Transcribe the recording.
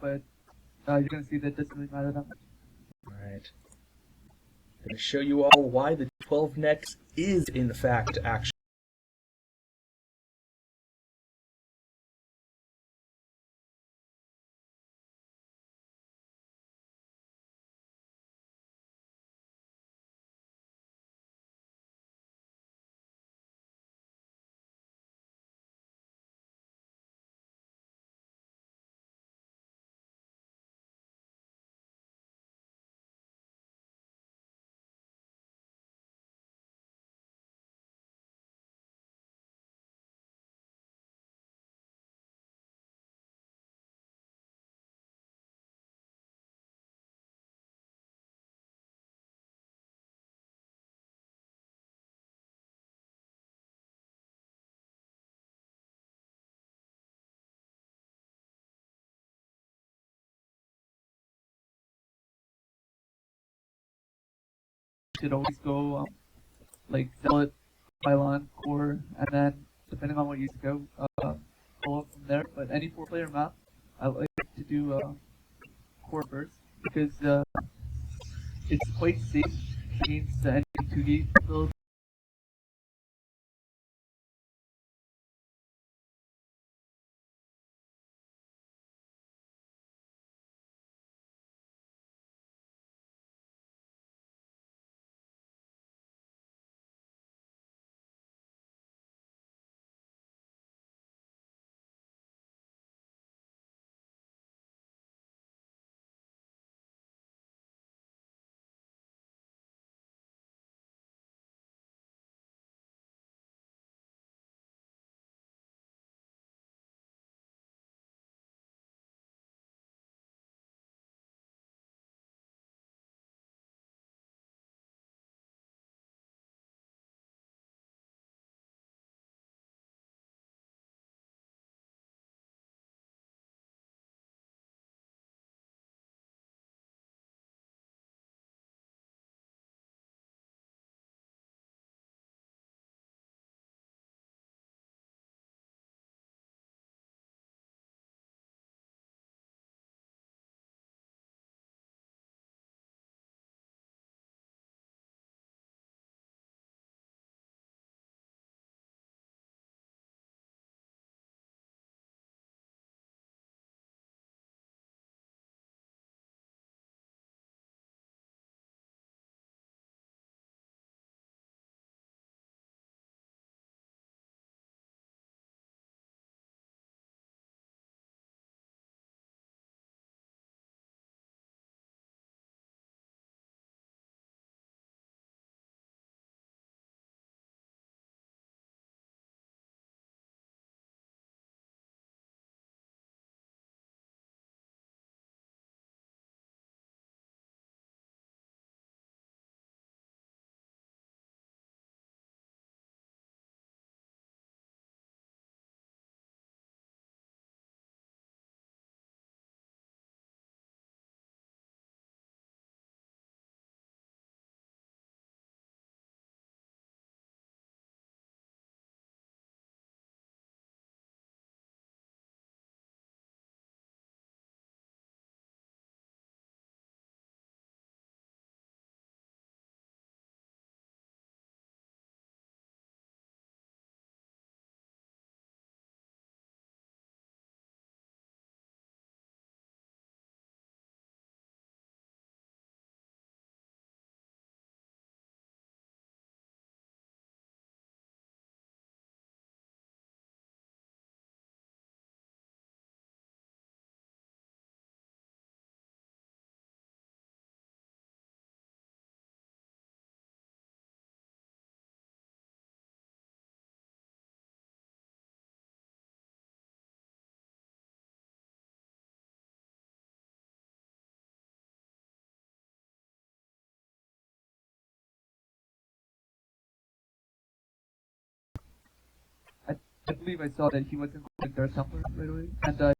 but you're gonna see that it doesn't really matter that much. Alright. I'm going to show you all why the 12nex is, in fact, actually You should always go like zealot, pylon, core, and then depending on what you go, pull up from there. But any 4-player map, I like to do core first because it's quite safe against any 2D build. I, I believe I saw that he wasn't going Dark Templar right away, and